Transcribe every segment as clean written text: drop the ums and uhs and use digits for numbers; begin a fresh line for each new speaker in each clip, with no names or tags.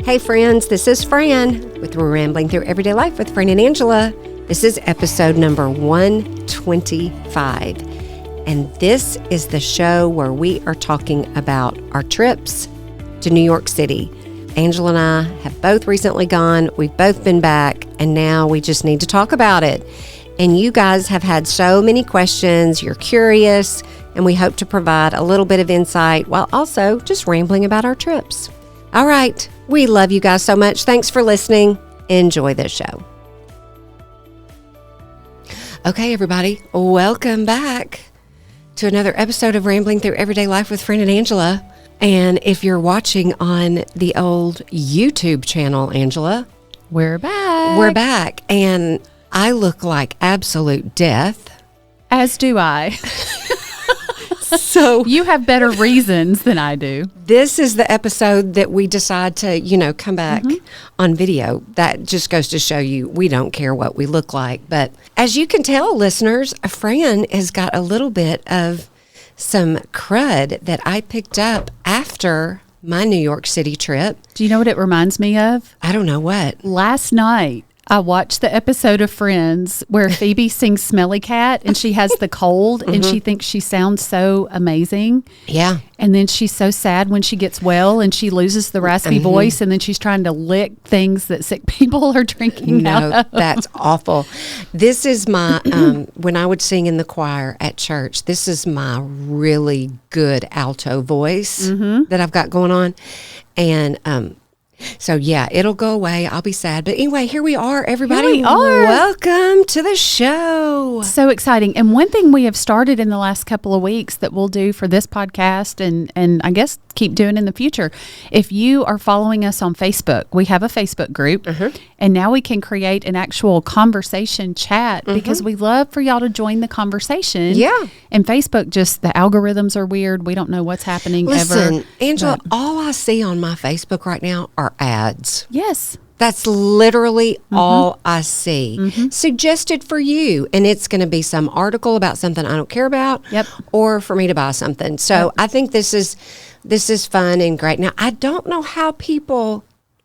Hey friends, this is Fran with We're Rambling Through Everyday Life with Fran and Angela. This is episode number 125. And this is the show where we are talking about our trips to New York City. Angela and I have both recently gone. We've both been back, and now we just need to talk about it. And you guys have had so many questions. You're curious, and we hope to provide a little bit of insight while also just rambling about our trips. All right. We love you guys so much. Thanks for listening. Enjoy this show. Okay, everybody, welcome back to another episode of Rambling Through Everyday Life with Fran and Angela. And if you're watching on the old YouTube channel, Angela,
we're back.
We're back. And I look like absolute death.
As do I.
So
you have better reasons than I do.
This is the episode that we decide to, come back on video. That just goes to show you we don't care what we look like. But as you can tell, listeners, Fran has got a little bit of some crud that I picked up after my New York City trip.
Do you know what it reminds me of?
I don't know what.
Last night, I watched the episode of Friends where Phoebe sings Smelly Cat and she has the cold and she thinks she sounds so amazing.
Yeah.
And then she's so sad when she gets well and she loses the raspy voice and then she's trying to lick things that sick people are drinking out of.
That's awful. This is my, when I would sing in the choir at church, this is my really good alto voice that I've got going on. And, so, yeah, it'll go away. I'll be sad. But anyway, here we are, everybody.
Here we are.
Welcome to the show.
So exciting. And one thing we have started in the last couple of weeks that we'll do for this podcast and I guess keep doing in the future. If you are following us on Facebook, we have a Facebook group. And now we can create an actual conversation chat because we love for y'all to join the conversation.
Yeah.
And Facebook, just the algorithms are weird. We don't know what's happening ever.
Listen, Angela, all I see on my Facebook right now are ads.
Yes.
That's literally all I see. Suggested for you. And it's going to be some article about something I don't care about.
Yep.
Or for me to buy something. So I think this is fun and great. Now, I don't know how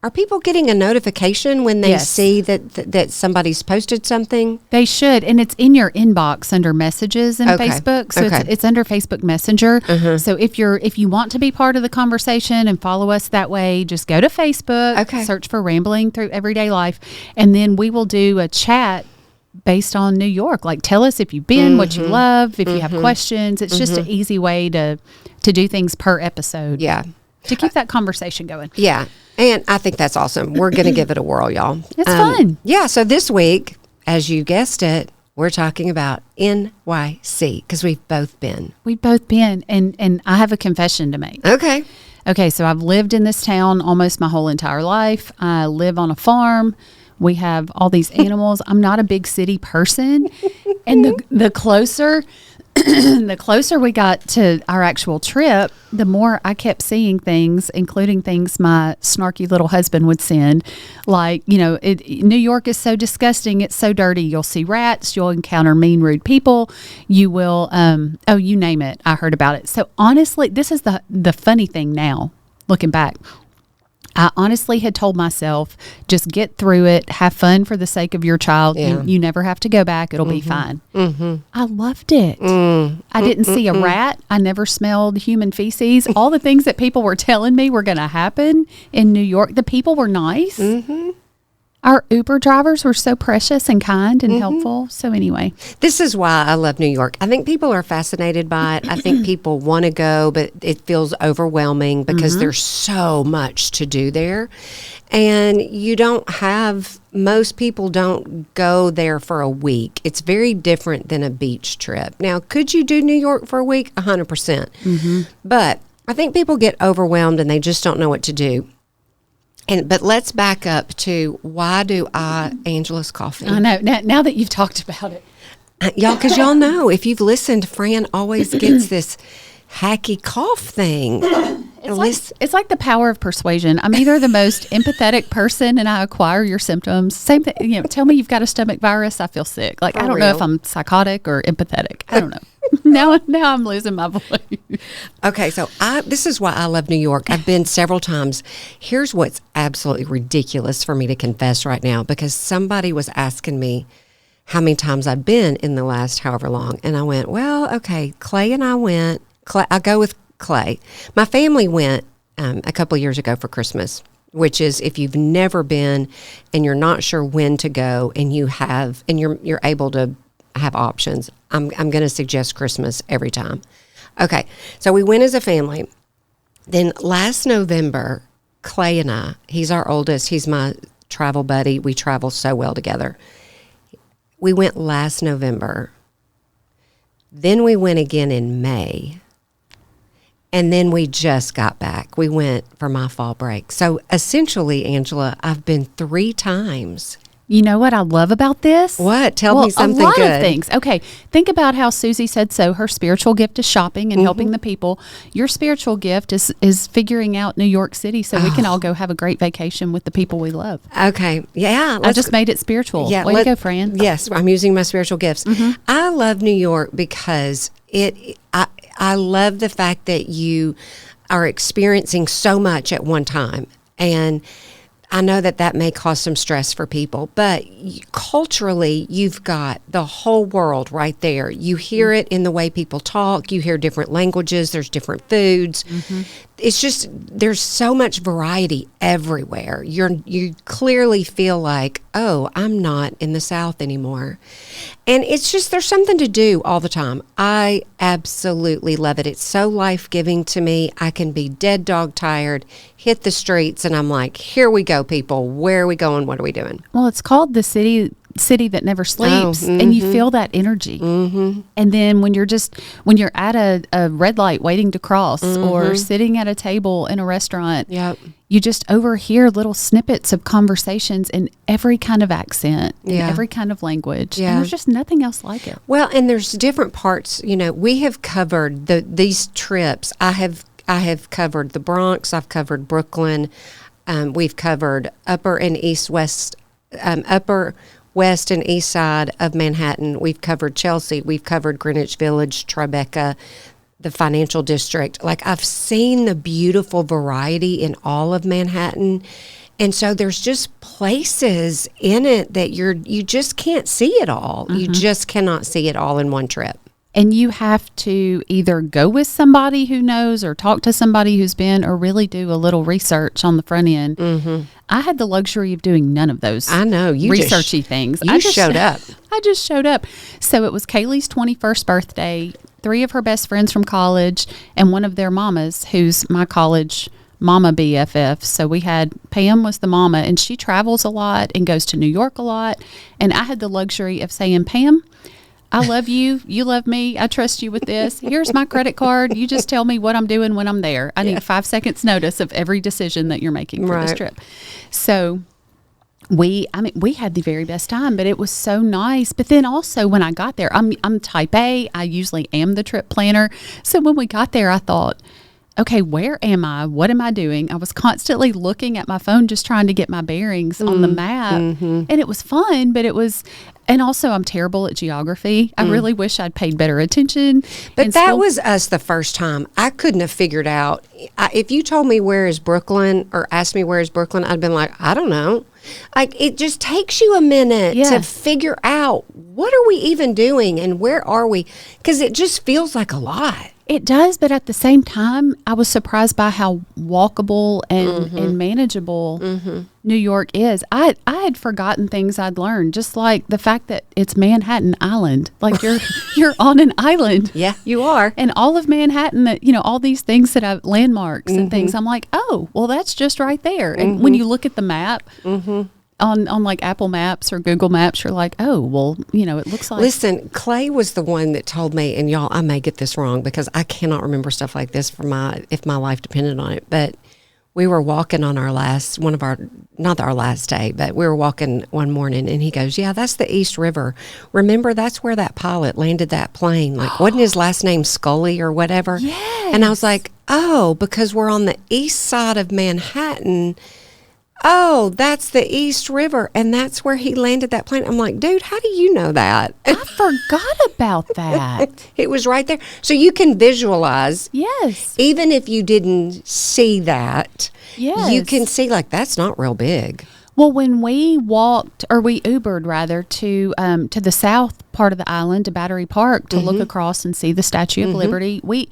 are people getting a notification when they see that somebody's posted something?
They should, and it's in your inbox under messages in Facebook. So it's under Facebook Messenger. So if you want to be part of the conversation and follow us that way, just go to Facebook, search for Rambling Through Everyday Life, and then we will do a chat based on New York. Like, tell us if you've been, what you love, if you have questions. It's just an easy way to do things per episode.
Yeah.
To keep that conversation going.
Yeah. And I think that's awesome. We're going to give it a whirl, y'all.
It's fun.
Yeah. So this week, as you guessed it, we're talking about NYC because we've both been.
We've both been. And I have a confession to make.
Okay.
So I've lived in this town almost my whole entire life. I live on a farm. We have all these animals. I'm not a big city person. And the closer we got to our actual trip, the more I kept seeing things, including things my snarky little husband would send. Like, New York is so disgusting. It's so dirty. You'll see rats. You'll encounter mean, rude people. You will, you name it. I heard about it. So honestly, this is the funny thing now, looking back. I honestly had told myself, just get through it, have fun for the sake of your child.
Yeah.
You never have to go back. It'll be fine. I loved it. I didn't see a rat. I never smelled human feces. All the things that people were telling me were going to happen in New York, the people were nice. Our Uber drivers were so precious and kind and helpful. So anyway.
This is why I love New York. I think people are fascinated by it. I think people want to go, but it feels overwhelming because there's so much to do there. And most people don't go there for a week. It's very different than a beach trip. Now, could you do New York for a week? 100%. But I think people get overwhelmed and they just don't know what to do. But let's back up to why do Angela's coughing?
I know. Now that you've talked about it.
Y'all, because y'all know, if you've listened, Fran always gets this hacky cough thing.
It's like the power of persuasion. I'm either the most empathetic person and I acquire your symptoms. Same thing, tell me you've got a stomach virus, I feel sick. Like, I don't know if I'm psychotic or empathetic. I don't know. Now I'm losing my voice.
Okay, so this is why I love New York. I've been several times. Here's what's absolutely ridiculous for me to confess right now, because somebody was asking me how many times I've been in the last however long. And I went, well, okay, Clay and I went. I'll go with Clay. My family went a couple of years ago for Christmas, which is if you've never been and you're not sure when to go and you're able to have options, I'm going to suggest Christmas every time. Okay, so we went as a family. Then last November, Clay and I, he's our oldest, he's my travel buddy. We travel so well together. We went last November. Then we went again in May. And then we just got back. We went for my fall break. So essentially, Angela, I've been 3 times.
You know what I love about this?
What? Tell me something
good. A lot
good.
of things. Okay. Think about how Susie said so. Her spiritual gift is shopping and helping the people. Your spiritual gift is figuring out New York City so we can all go have a great vacation with the people we love.
Okay. Yeah.
I just made it spiritual.
Yeah,
Way to go, Fran.
Yes. I'm using my spiritual gifts. I love New York because I love the fact that you are experiencing so much at one time. And I know that may cause some stress for people, but culturally, you've got the whole world right there. You hear it in the way people talk. You hear different languages. There's different foods. It's just, there's so much variety everywhere. You clearly feel like, oh, I'm not in the South anymore. And it's just, there's something to do all the time. I absolutely love it. It's so life-giving to me. I can be dead dog tired, hit the streets, and I'm like, here we go, people. Where are we going? What are we doing?
Well, it's called the city that never sleeps, and you feel that energy. And then when you're at a red light waiting to cross or sitting at a table in a restaurant, you just overhear little snippets of conversations in every kind of accent, in every kind of language. And there's just nothing else like it.
Well, and there's different parts. You know, we have covered these trips. I have covered the Bronx. I've covered Brooklyn. We've covered upper west and east side of Manhattan. We've covered Chelsea. We've covered Greenwich Village, Tribeca, the financial district. Like, I've seen the beautiful variety in all of Manhattan. And so there's just places in it that you just can't see it all. You just cannot see it all in one trip.
And you have to either go with somebody who knows or talk to somebody who's been or really do a little research on the front end. I had the luxury of doing none of those.
I know. You
researchy things.
I just showed up.
I just showed up. So it was Kaylee's 21st birthday, 3 of her best friends from college, and one of their mamas, who's my college mama BFF. So we had Pam was the mama, and she travels a lot and goes to New York a lot. And I had the luxury of saying, Pam, I love you. You love me. I trust you with this. Here's my credit card. You just tell me what I'm doing when I'm there. I need 5 seconds notice of every decision that you're making for this trip. So we had the very best time, but it was so nice. But then also when I got there, I'm type A. I usually am the trip planner. So when we got there, I thought, okay, where am I? What am I doing? I was constantly looking at my phone, just trying to get my bearings on the map. And it was fun, but and also I'm terrible at geography. I really wish I'd paid better attention.
But that was us the first time. I couldn't have figured out. If you told me where is Brooklyn or asked me where is Brooklyn, I'd been like, I don't know. Like, it just takes you a minute to figure out, what are we even doing and where are we? Because it just feels like a lot.
It does, but at the same time, I was surprised by how walkable and manageable New York is. I had forgotten things I'd learned, just like the fact that it's Manhattan Island. Like, you're on an island.
Yeah, you are.
And all of Manhattan, all these things that have landmarks and things, I'm like, oh, well, that's just right there. And when you look at the map, on like Apple Maps or Google Maps, you're like, oh, well, it looks like. Listen,
Clay was the one that told me, and y'all, I may get this wrong because I cannot remember stuff like this if my life depended on it. But we were walking on not our last day, but we were walking one morning, and he goes, yeah, that's the East River. Remember, that's where that pilot landed that plane. Like, wasn't his last name Scully or whatever?
Yes.
And I was like, oh, because we're on the east side of Manhattan. oh, that's the East River. And that's where he landed that plane. I'm like, dude, how do you know that?
I forgot about that.
It was right there. So you can visualize.
Yes.
Even if you didn't see that,
Yes.
you can see, like, that's not real big.
Well, when we walked, or we Ubered rather, to the south part of the island, to Battery Park, to look across and see the Statue of Liberty, we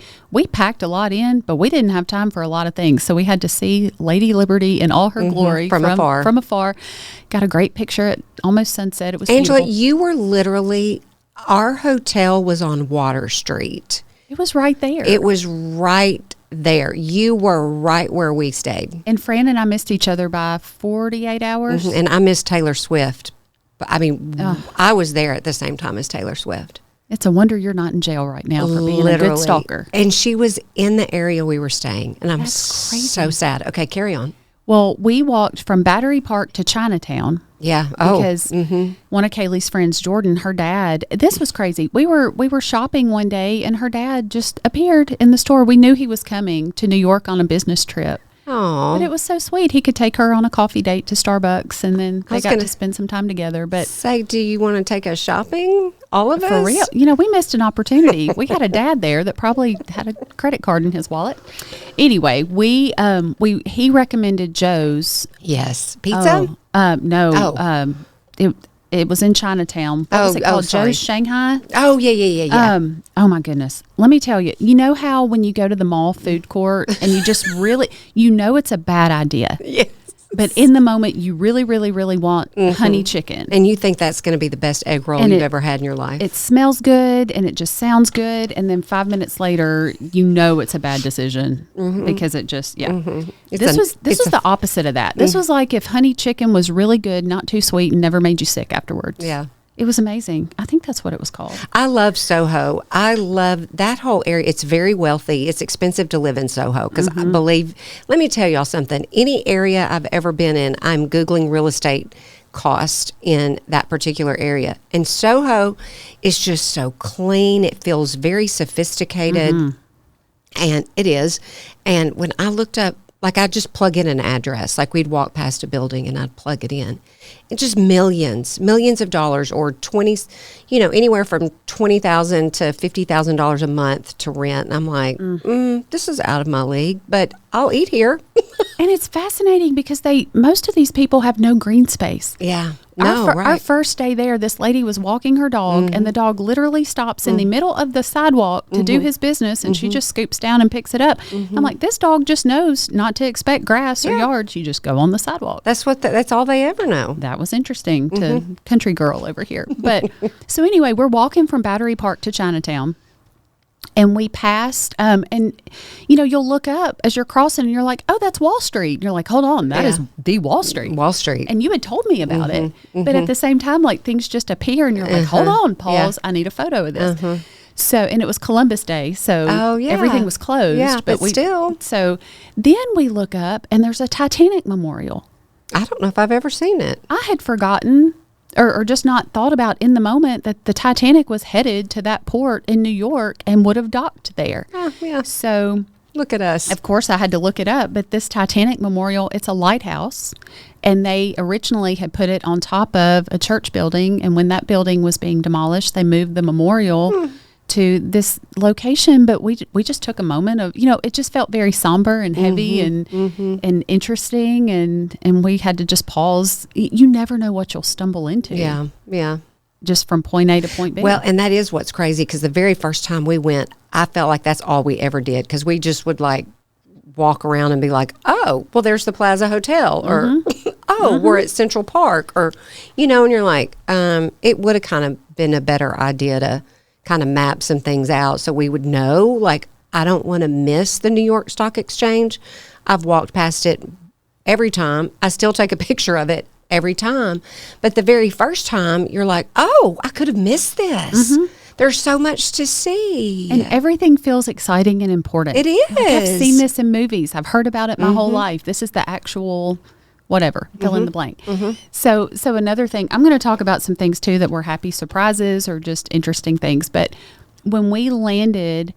packed a lot in, but we didn't have time for a lot of things. So we had to see Lady Liberty in all her glory
From afar.
From afar. Got a great picture at almost sunset. It was
Angela,
beautiful.
you were literally, our hotel was on Water Street.
It was right there.
It was right there. You were right where we stayed.
And Fran and I missed each other by 48 hours.
And I missed Taylor Swift. But I mean, I was there at the same time as Taylor Swift.
It's a wonder you're not in jail right now for being a good stalker.
And she was in the area we were staying. And I'm
That's crazy.
so sad. Okay, carry on.
Well, we walked from Battery Park to Chinatown.
Yeah.
Because one of Kaylee's friends, Jordan, her dad, this was crazy. We were shopping one day and her dad just appeared in the store. We knew he was coming to New York on a business trip.
Oh.
But it was so sweet. He could take her on a coffee date to Starbucks and then they got to spend some time together. But
say, do you want to take us shopping? All of us?
for real, you know, we missed an opportunity. We had a dad there that probably had a credit card in his wallet. Anyway, he recommended Joe's.
Yes. Pizza?
No. It was in Chinatown. What was it called?
Sorry.
Joe's Shanghai?
Oh, yeah.
Oh my goodness. Let me tell you, you know how when you go to the mall food court and you just really, you know it's a bad idea.
Yes.
But in the moment, you really, really, really want honey chicken.
And you think that's going to be the best egg roll you've ever had in your life.
It smells good and it just sounds good. And then 5 minutes later, you know it's a bad decision because it just, This was the opposite of that. This was like if honey chicken was really good, not too sweet, and never made you sick afterwards.
Yeah.
It was amazing. I think that's what it was called.
I love Soho. I love that whole area. It's very wealthy. It's expensive to live in Soho because I believe, let me tell y'all something. Any area I've ever been in, I'm Googling real estate cost in that particular area. And Soho is just so clean. It feels very sophisticated. And it is. And when I looked up, like I just plug in an address, like we'd walk past a building and I'd plug it in. It's just millions of dollars, or anywhere from $20,000 to $50,000 a month to rent. And I'm like, this is out of my league, but I'll eat here.
And it's fascinating because most of these people have no green space.
Yeah.
Our first day there, this lady was walking her dog, and the dog literally stops in the middle of the sidewalk to do his business, and she just scoops down and picks it up. I'm like, this dog just knows not to expect grass or yards. You just go on the sidewalk.
That's all they ever know.
That was interesting to country girl over here. But so anyway, we're walking from Battery Park to Chinatown. And we passed, and you'll look up as you're crossing and you're like, oh, that's Wall Street. And you're like, hold on, that is the Wall Street.
Wall Street.
And you had told me about it. But at the same time, like things just appear and you're like, hold on, pause. I need a photo of this. So, and it was Columbus Day. So everything was closed.
Yeah, but still.
So then we look up and there's a Titanic memorial.
I don't know if I've ever seen it.
I had forgotten or just not thought about in the moment that the Titanic was headed to that port in New York and would have docked there.
Oh, yeah.
So
look at us.
Of course, I had to look it up, but this Titanic memorial, it's a lighthouse, and they originally had put it on top of a church building, and when that building was being demolished, they moved the memorial to this location, but we just took a moment of, it just felt very somber and heavy and interesting, and we had to just pause. You never know what you'll stumble into.
Yeah.
Just from point A to point B.
Well, and that is what's crazy, because the very first time we went, I felt like that's all we ever did, because we just would like walk around and be like, oh, well, there's the Plaza Hotel, or we're at Central Park, or, and you're like, it would have kind of been a better idea to kind of map some things out so we would know, like, I don't want to miss the New York Stock Exchange. I've walked past it every time. I still take a picture of it every time. But the very first time, you're like, oh, I could have missed this. There's so much to see.
And everything feels exciting and important.
It is.
Like I've seen this in movies. I've heard about it my whole life. This is the actual whatever, fill in the blank. So another thing, I'm going to talk about some things too that were happy surprises or just interesting things. But when we landed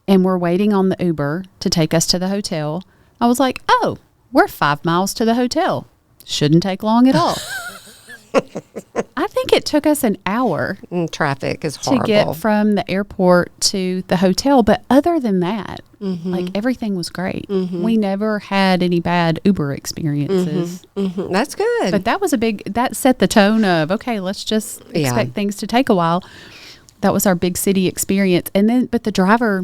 and we're waiting on the Uber to take us to the hotel, I was like, oh, we're 5 miles to the hotel. Shouldn't take long at all. I think it took us an hour
Traffic is horrible.
to get from the airport to the hotel. But other than that, like everything was great. We never had any bad Uber experiences.
That's good.
But that set the tone of, okay, let's just expect things to take a while. That was our big city experience. But the driver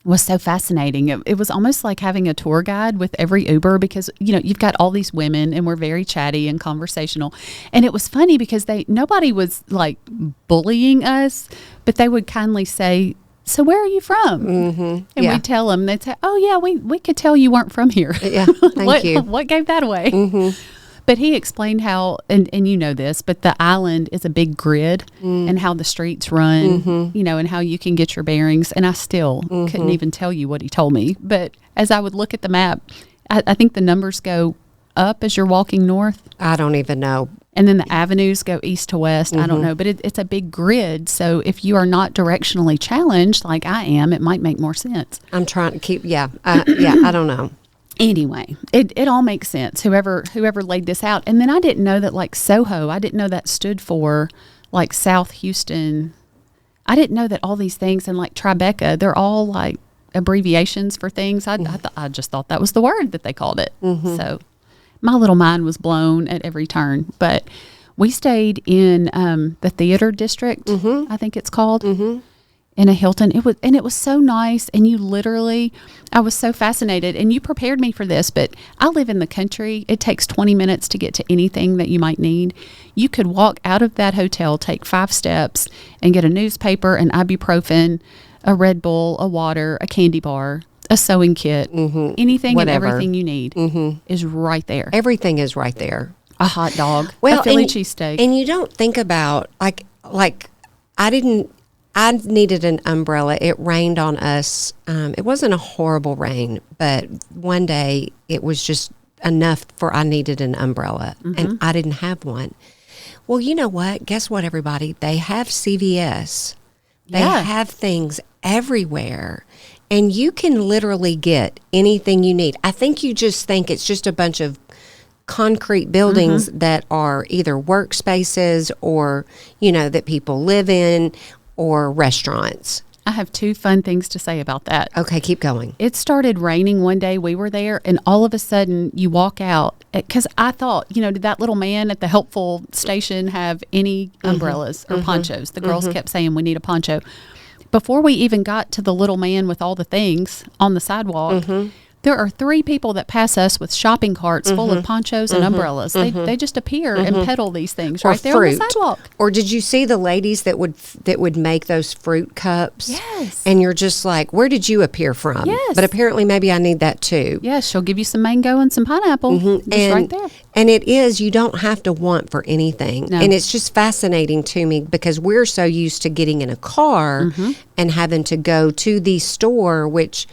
was so fascinating. It was almost like having a tour guide with every Uber because, you've got all these women and we're very chatty and conversational. And it was funny because nobody was like bullying us, but they would kindly say, so where are you from? And we'd tell them, they'd say, oh yeah, we could tell you weren't from here.
Yeah, thank you.
What gave that away? But he explained how, and you know this, but the island is a big grid and how the streets run, and how you can get your bearings. And I still couldn't even tell you what he told me. But as I would look at the map, I think the numbers go up as you're walking north.
I don't even know.
And then the avenues go east to west. I don't know. But it's a big grid. So if you are not directionally challenged like I am, it might make more sense.
I'm trying to keep, I don't know.
Anyway, it all makes sense, whoever laid this out. And then I didn't know that like Soho, I didn't know that stood for like South Houston. I didn't know that all these things, and like Tribeca, they're all like abbreviations for things. I just thought that was the word that they called it. So my little mind was blown at every turn. But we stayed in the theater district, I think it's called. In a Hilton. It was so nice. And I was so fascinated, and you prepared me for this, but I live in the country. It takes 20 minutes to get to anything that you might need. You could walk out of that hotel, take 5 steps and get a newspaper, an ibuprofen, a Red Bull, a water, a candy bar, a sewing kit, anything
Whatever.
and everything you need is right there.
Everything is right there.
A hot dog, a Philly cheesesteak.
And you don't think about, like I needed an umbrella. It rained on us. It wasn't a horrible rain, but one day it was just enough for I needed an umbrella, and I didn't have one. Well, you know what? Guess what, everybody? They have CVS. They have things everywhere, and you can literally get anything you need. I think you just think it's just a bunch of concrete buildings that are either workspaces or, that people live in, or restaurants.
I have 2 fun things to say about that.
Okay, keep going.
It started raining one day. We were there, and all of a sudden you walk out, because I thought, did that little man at the helpful station have any umbrellas or ponchos? The girls kept saying, we need a poncho. Before we even got to the little man with all the things on the sidewalk, there are 3 people that pass us with shopping carts full of ponchos and umbrellas. They just appear and peddle these things right there on the sidewalk.
Or did you see the ladies that would make those fruit cups?
Yes.
And you're just like, where did you appear from?
Yes.
But apparently maybe I need that too.
Yes, she'll give you some mango and some pineapple. Just right there.
And it is, you don't have to want for anything.
No.
And it's just fascinating to me because we're so used to getting in a car and having to go to the store, which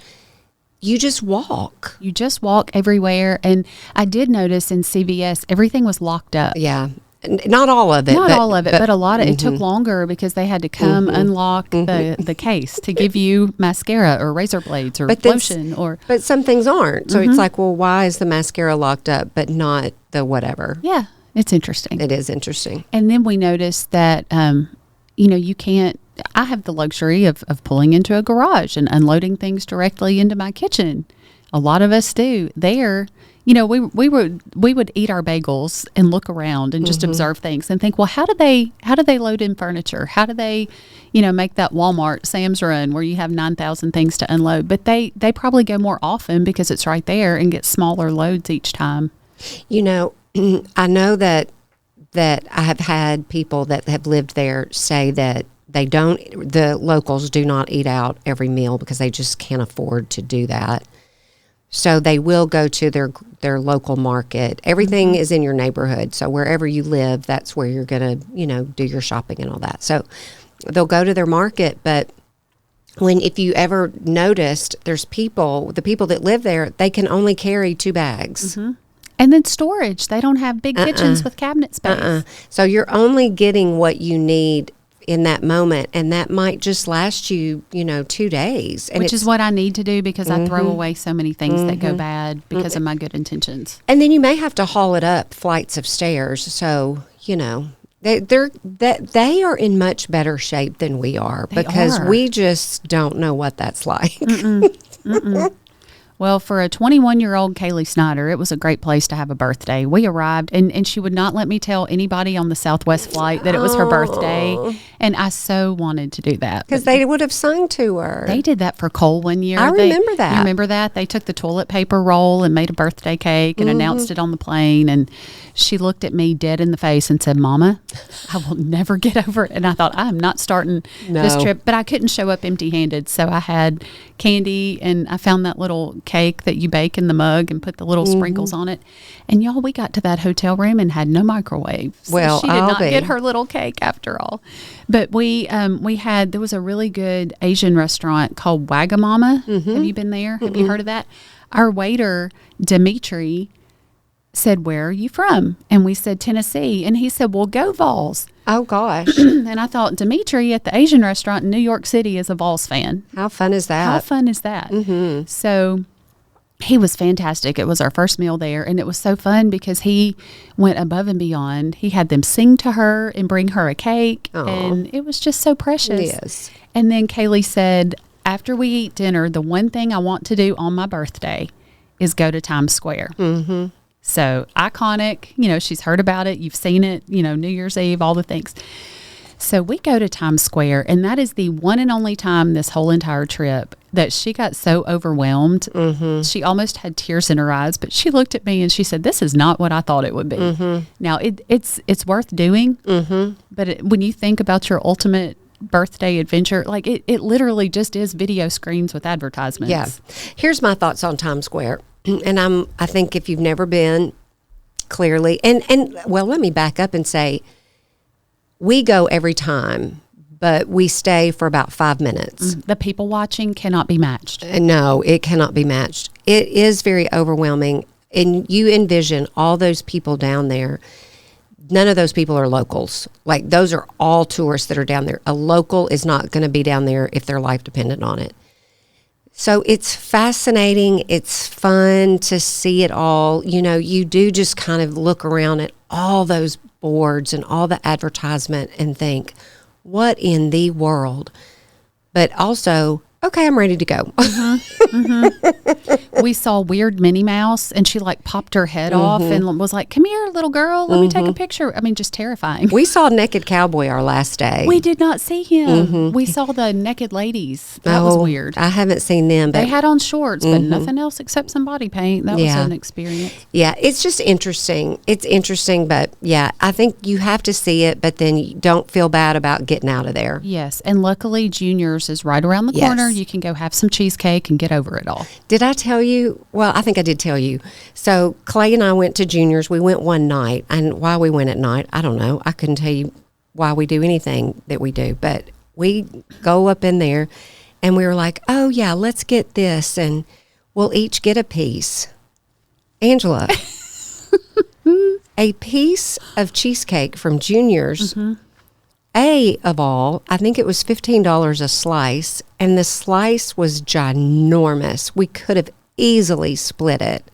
you just walk.
You just walk everywhere. And I did notice in CVS, everything was locked up.
Yeah. Not all of it.
But a lot of it took longer because they had to come unlock the case to give you mascara or razor blades or lotion.
But some things aren't. So it's like, well, why is the mascara locked up but not the whatever?
Yeah, it's interesting.
It is interesting.
And then we noticed that, you can't. I have the luxury of pulling into a garage and unloading things directly into my kitchen. A lot of us do. There, we would eat our bagels and look around and just observe things and think, well, how do they load in furniture? How do they, make that Walmart Sam's run where you have 9,000 things to unload? But they probably go more often because it's right there and get smaller loads each time.
I know that I have had people that have lived there say that the locals do not eat out every meal because they just can't afford to do that. So they will go to their local market. Everything is in your neighborhood. So wherever you live, that's where you're going to, do your shopping and all that. So they'll go to their market. But if you ever noticed, the people that live there, they can only carry 2 bags.
And then storage. They don't have big kitchens with cabinet space.
So you're only getting what you need in that moment, and that might just last you, 2 days. And
Which is what I need to do because I throw away so many things that go bad because of my good intentions.
And then you may have to haul it up flights of stairs. So, they are in much better shape than we are because we just don't know what that's like.
Well, for a 21-year-old Kaylee Snyder, it was a great place to have a birthday. We arrived, and she would not let me tell anybody on the Southwest flight that it was her birthday, and I so wanted to do that.
Because they would have sung to her.
They did that for Cole one year.
I remember that.
You remember that? They took the toilet paper roll and made a birthday cake and announced it on the plane, and she looked at me dead in the face and said, "Mama, I will never get over it." And I thought, I'm not starting this trip. But I couldn't show up empty-handed, so I had candy, and I found that little cake that you bake in the mug and put the little sprinkles on it. And y'all, we got to that hotel room and had no microwave. So
well,
she did not get her little cake after all. But there was a really good Asian restaurant called Wagamama. Have you been there? Have you heard of that? Our waiter, Dimitri, said, "Where are you from?" And we said, "Tennessee." And he said, "Well, go Vols."
Oh, gosh.
And I thought, Dimitri at the Asian restaurant in New York City is a Vols fan.
How fun is that?
How fun is that? So he was fantastic. It was our first meal there, and it was so fun because he went above and beyond. He had them sing to her and bring her a cake, and it was just so precious.
Yes.
And then Kaylee said, after we eat dinner, the one thing I want to do on my birthday is go to Times Square. So iconic, she's heard about it. You've seen it, New Year's Eve, all the things. So we go to Times Square, and that is the one and only time this whole entire trip that she got so overwhelmed. She almost had tears in her eyes, but she looked at me and she said, "This is not what I thought it would be." Now, it's worth doing, but when you think about your ultimate birthday adventure, like it literally just is video screens with advertisements.
Yeah. Here's my thoughts on Times Square. And I think if you've never been, clearly, and well, let me back up and say, we go every time, but we stay for about 5 minutes.
The people watching cannot be matched.
No, it cannot be matched. It is very overwhelming. And you envision all those people down there. None of those people are locals. Like, those are all tourists that are down there. A local is not going to be down there if their life depended on it. So it's fascinating. It's fun to see it all. You do just kind of look around at all those boards and all the advertisement and think, what in the world? But also, okay, I'm ready to go.
We saw weird Minnie Mouse, and she popped her head off and was like, "Come here, little girl, let me take a picture." I mean, just terrifying.
We saw Naked Cowboy our last day.
We did not see him. We saw the naked ladies. That was weird.
I haven't seen them. But
they had on shorts, but nothing else except some body paint. That was an experience.
Yeah, it's just interesting. It's interesting, but yeah, I think you have to see it, but then you don't feel bad about getting out of there.
Yes, and luckily Junior's is right around the corner. You can go have some cheesecake and get over it all.
Did I tell you? Well, I think I did tell you. So Clay and I went to Junior's. We went one night, and why we went at night, I don't know. I couldn't tell you why we do anything that we do, but we go up in there, and we were like, "Oh yeah, let's get this, and we'll each get a piece." Angela, a piece of cheesecake from Junior's. Of all, I think it was $15 a slice, and the slice was ginormous. We could have easily split it.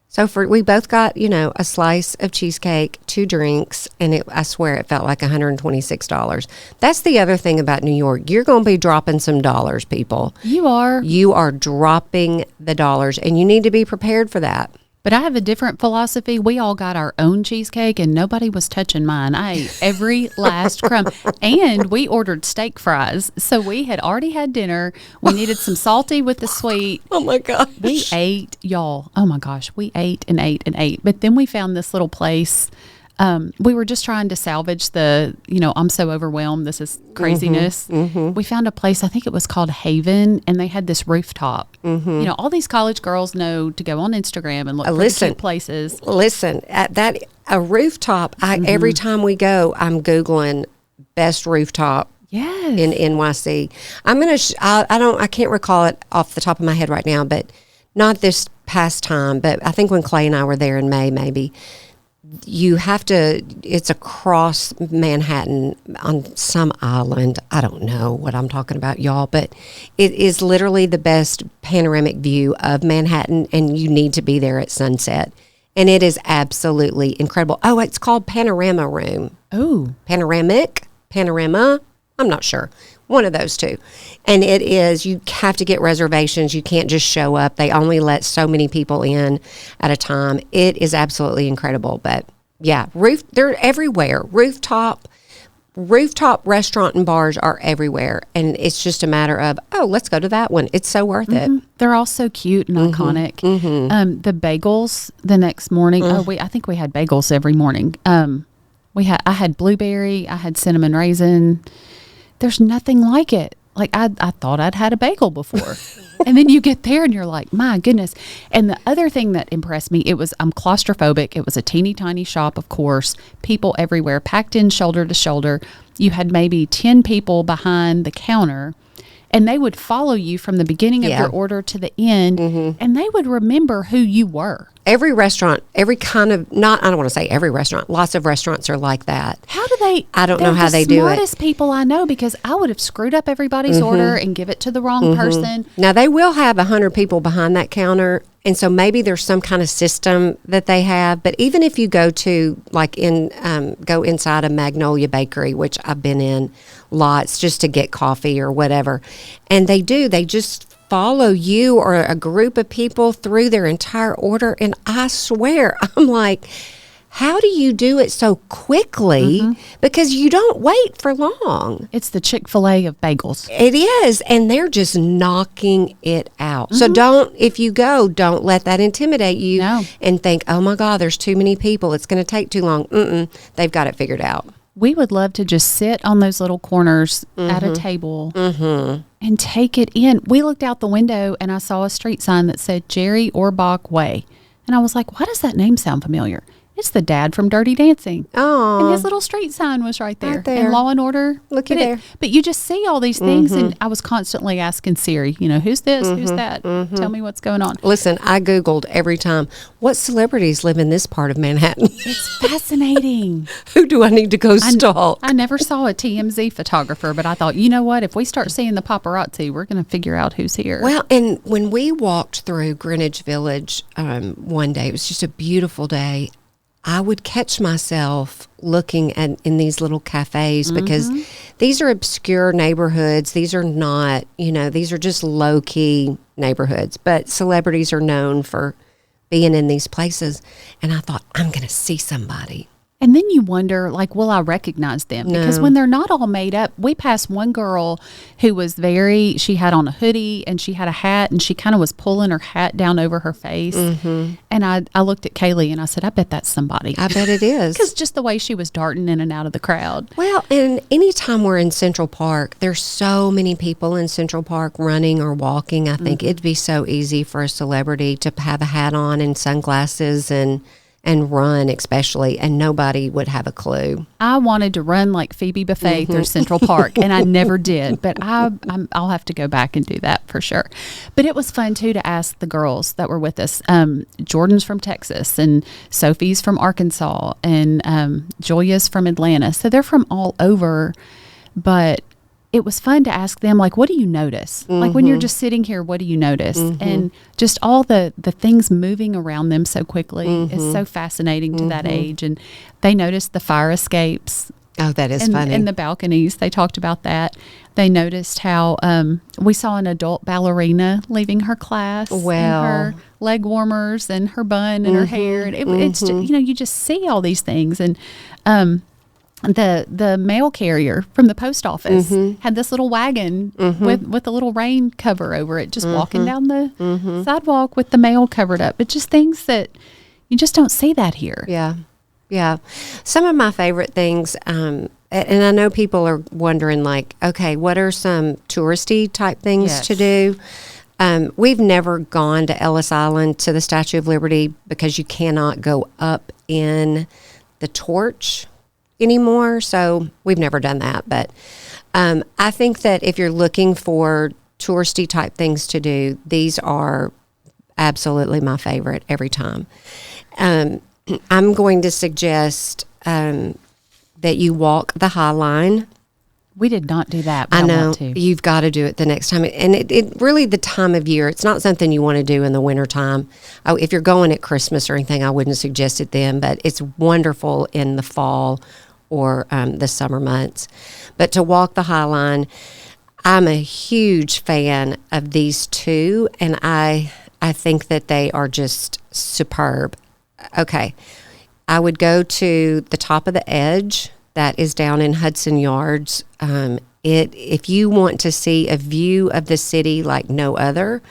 So we both got, a slice of cheesecake, 2 drinks, and I swear it felt like $126. That's the other thing about New York. You're going to be dropping some dollars, people.
You are.
You are dropping the dollars, and you need to be prepared for that.
But I have a different philosophy. We all got our own cheesecake, and nobody was touching mine. I ate every last crumb. And we ordered steak fries. So we had already had dinner. We needed some salty with the sweet.
Oh, my gosh.
We ate, y'all. Oh, my gosh. We ate and ate and ate. But then we found this little place. We were just trying to salvage the, I'm so overwhelmed. This is craziness. We found a place, I think it was called Haven, and they had this rooftop. All these college girls know to go on Instagram and look for cute places.
Listen, at that, a rooftop, every time we go, I'm Googling best rooftop in NYC. I can't recall it off the top of my head right now, but not this past time, but I think when Clay and I were there in May, maybe. you have to, it's across Manhattan on some island. I don't know what I'm talking about, y'all, but it is literally the best panoramic view of Manhattan, and you need to be there at sunset. And it is absolutely incredible. Oh, it's called Panorama Room.
Oh.
Panorama, I'm not sure. One of those two. And it is, you have to get reservations. You can't just show up. They only let so many people in at a time. It is absolutely incredible. But yeah, they're everywhere. Rooftop restaurant and bars are everywhere. And it's just a matter of, oh, let's go to that one. It's so worth it.
They're all so cute and iconic. The bagels the next morning. I think we had bagels every morning. I had blueberry, I had cinnamon raisin. There's nothing like it. Like I thought I'd had a bagel before. And then you get there and you're like, my goodness. And the other thing that impressed me, I'm claustrophobic. It was a teeny tiny shop, of course, people everywhere, packed in shoulder to shoulder. You had maybe 10 people behind the counter, and they would follow you from the beginning of your order to the end, and they would remember who you were.
Every restaurant, every kind of, I don't want to say every restaurant, lots of restaurants are like that.
How do they?
I don't know how they do it.
They're the smartest people I know, because I would have screwed up everybody's order and give it to the wrong person.
Now, they will have 100 people behind that counter, and so maybe there's some kind of system that they have. But even if you go to, go inside a Magnolia Bakery, which I've been in lots just to get coffee or whatever, and they just follow you or a group of people through their entire order. And I swear, I'm like, how do you do it so quickly? Because you don't wait for long.
It's the Chick-fil-A of bagels.
It is. And they're just knocking it out. So if you go, don't let that intimidate you and think, oh my God, there's too many people. It's going to take too long. They've got it figured out.
We would love to just sit on those little corners at a table and take it in. We looked out the window and I saw a street sign that said Jerry Orbach Way. And I was like, why does that name sound familiar? It's the dad from Dirty Dancing.
Oh,
and his little street sign was right there.
Right there.
And Law and Order.
Look at there.
But you just see all these things, and I was constantly asking Siri, who's this? Who's that? Tell me what's going on.
Listen, I Googled every time, what celebrities live in this part of Manhattan?
It's fascinating.
Who do I need to go stalk?
I never saw a TMZ photographer, but I thought, you know what? If we start seeing the paparazzi, we're going to figure out who's here.
Well, and when we walked through Greenwich Village one day, it was just a beautiful day. I would catch myself looking in these little cafes because these are obscure neighborhoods. These are not, these are just low-key neighborhoods. But celebrities are known for being in these places. And I thought, I'm going to see somebody.
And then you wonder, will I recognize them? Because when they're not all made up, we passed one girl who was she had on a hoodie and she had a hat and she kind of was pulling her hat down over her face. And I looked at Kaylee and I said, I bet that's somebody.
I bet it is.
Because just the way she was darting in and out of the crowd.
Well, and anytime we're in Central Park, there's so many people in Central Park running or walking. I think it'd be so easy for a celebrity to have a hat on and sunglasses and run, especially, and nobody would have a clue.
I wanted to run like Phoebe Buffet through Central Park, and I never did. But I'll have to go back and do that for sure. But it was fun, too, to ask the girls that were with us. Jordan's from Texas, and Sophie's from Arkansas, and Julia's from Atlanta. So they're from all over, but it was fun to ask them, what do you notice? When you're just sitting here, what do you notice? And just all the things moving around them so quickly is so fascinating to that age. And they noticed the fire escapes.
Oh, that is funny.
And the balconies. They talked about that. They noticed how we saw an adult ballerina leaving her class.
Well.
And her leg warmers and her bun and her hair. And it's just, you just see all these things. And the mail carrier from the post office had this little wagon with a little rain cover over it, just walking down the sidewalk with the mail covered up. But just things that you just don't see that here.
Yeah. Some of my favorite things, and I know people are wondering, okay, what are some touristy type things to do? We've never gone to Ellis Island to the Statue of Liberty because you cannot go up in the torch anymore, so we've never done that. But I think that if you're looking for touristy type things to do, these are absolutely my favorite every time. I'm going to suggest that you walk the High Line.
We did not do that, but
I know.
want to.
You've got to do it the next time. And it really, the time of year, it's not something you want to do in the wintertime. If you're going at Christmas or anything, I wouldn't suggest it then, but it's wonderful in the fall or the summer months. But to walk the High Line, I'm a huge fan of these two, and I think that they are just superb. Okay. I would go to the top of the Edge. That is down in Hudson Yards. If you want to see a view of the city like no other,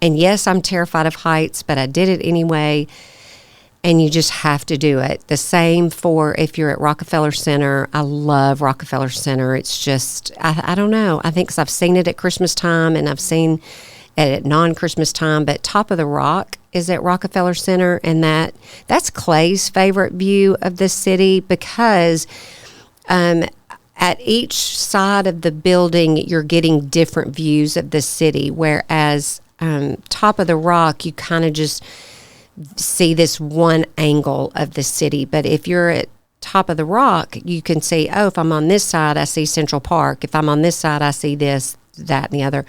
and yes, I'm terrified of heights, but I did it anyway, and you just have to do it. The same for if you're at Rockefeller Center. I love Rockefeller Center. It's just, I don't know. I think 'cause I've seen it at Christmas time, and I've seen it at non-Christmas time, but Top of the Rock is at Rockefeller Center, and that's Clay's favorite view of the city because at each side of the building, you're getting different views of the city, whereas Top of the Rock, you kind of just see this one angle of the city. But if you're at Top of the Rock, you can see, if I'm on this side, I see Central Park. If I'm on this side, I see this, that, and the other.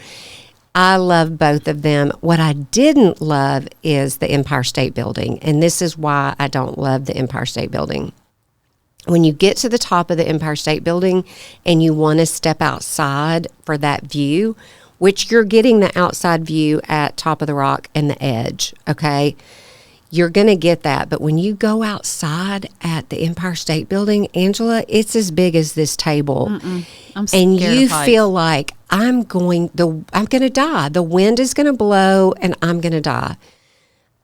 I love both of them. What I didn't love is the Empire State Building, and this is why I don't love the Empire State Building. When you get to the top of the Empire State Building and you want to step outside for that view, which you're getting the outside view at Top of the Rock and the Edge, okay? You're going to get that. But when you go outside at the Empire State Building, Angela, it's as big as this table.
I'm scared
and you
of heights.
feel like I'm going to die. The wind is going to blow and I'm going to die.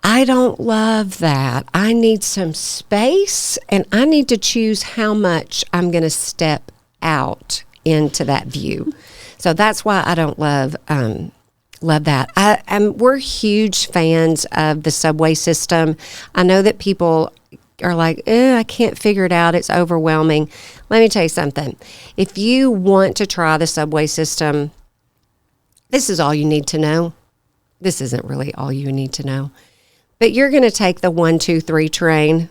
I don't love that. I need some space, and I need to choose how much I'm going to step out into that view. So that's why I don't love that. We're huge fans of the subway system. I know that people are like, I can't figure it out. It's overwhelming. Let me tell you something. If you want to try the subway system, this is all you need to know. This isn't really all you need to know. But you're going to take the 123 train,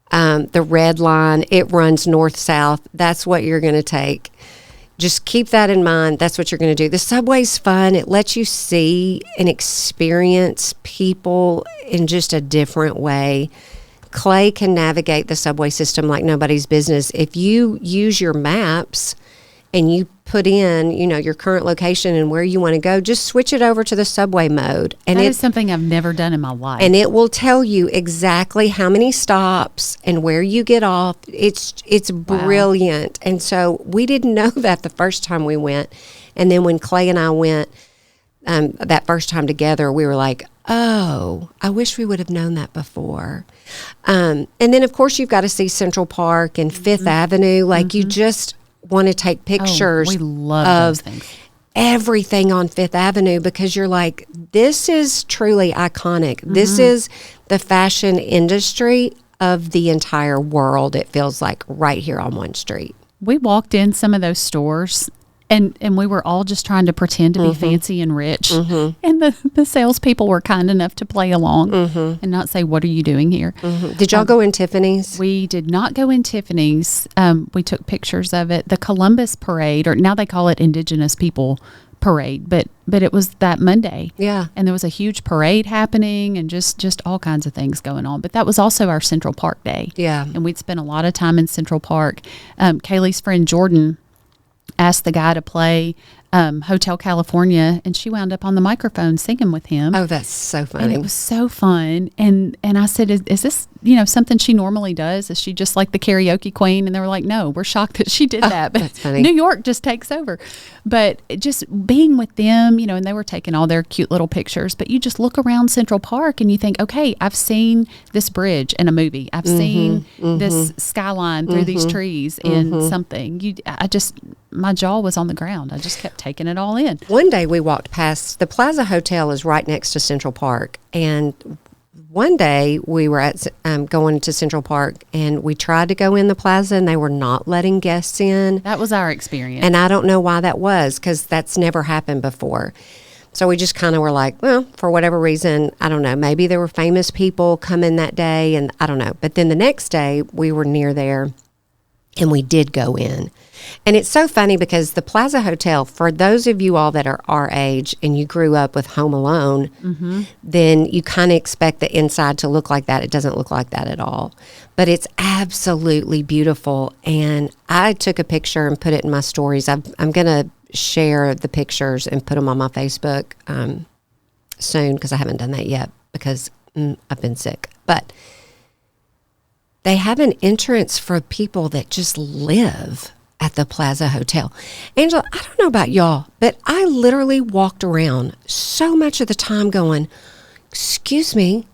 the red line. It runs north-south. That's what you're going to take. Just keep that in mind. That's what you're going to do. The subway's fun. It lets you see and experience people in just a different way. Clay can navigate the subway system like nobody's business. If you use your maps and you put in, your current location and where you want to go, just switch it over to the subway mode. And
that is something I've never done in my life.
And it will tell you exactly how many stops and where you get off. It's brilliant. And so we didn't know that the first time we went. And then when Clay and I went that first time together, we were like, oh, I wish we would have known that before. And then, of course, you've got to see Central Park and Fifth Avenue. Like, you just want to take pictures
we love those things.
Everything on Fifth Avenue because you're like, this is truly iconic. This is the fashion industry of the entire world. It feels like right here on one street.
We walked in some of those stores and we were all just trying to pretend to be fancy and rich. And the salespeople were kind enough to play along and not say, what are you doing here?
Did y'all go in Tiffany's?
We did not go in Tiffany's. We took pictures of it. The Columbus Parade, or now they call it Indigenous People Parade, but it was that Monday.
Yeah.
And there was a huge parade happening and just all kinds of things going on. But that was also our Central Park day.
Yeah.
And we'd spent a lot of time in Central Park. Kaylee's friend Jordan asked the guy to play Hotel California, and she wound up on the microphone singing with him.
Oh, that's so funny.
And it was so fun. And I said, is this, something she normally does? Is she just like the karaoke queen? And they were like, no, we're shocked that she did that. But
that's funny.
New York just takes over. But just being with them, and they were taking all their cute little pictures. But you just look around Central Park and you think, okay, I've seen this bridge in a movie. I've seen this skyline through these trees in something. My jaw was on the ground. I just kept taking it all in.
One day we walked past, the Plaza Hotel is right next to Central Park. And one day we were at going to Central Park and we tried to go in the Plaza and they were not letting guests in.
That was our experience.
And I don't know why that was because that's never happened before. So we just kind of were like, well, for whatever reason, I don't know. Maybe there were famous people coming that day, and I don't know. But then the next day, we were near there, and we did go in. And it's so funny because the Plaza Hotel, for those of you all that are our age and you grew up with Home Alone, then you kind of expect the inside to look like that. It doesn't look like that at all. But it's absolutely beautiful. And I took a picture and put it in my stories. I'm going to share the pictures and put them on my Facebook soon, because I haven't done that yet because I've been sick. But they have an entrance for people that just live at the Plaza Hotel. Angela, I don't know about y'all, but I literally walked around so much of the time going, excuse me,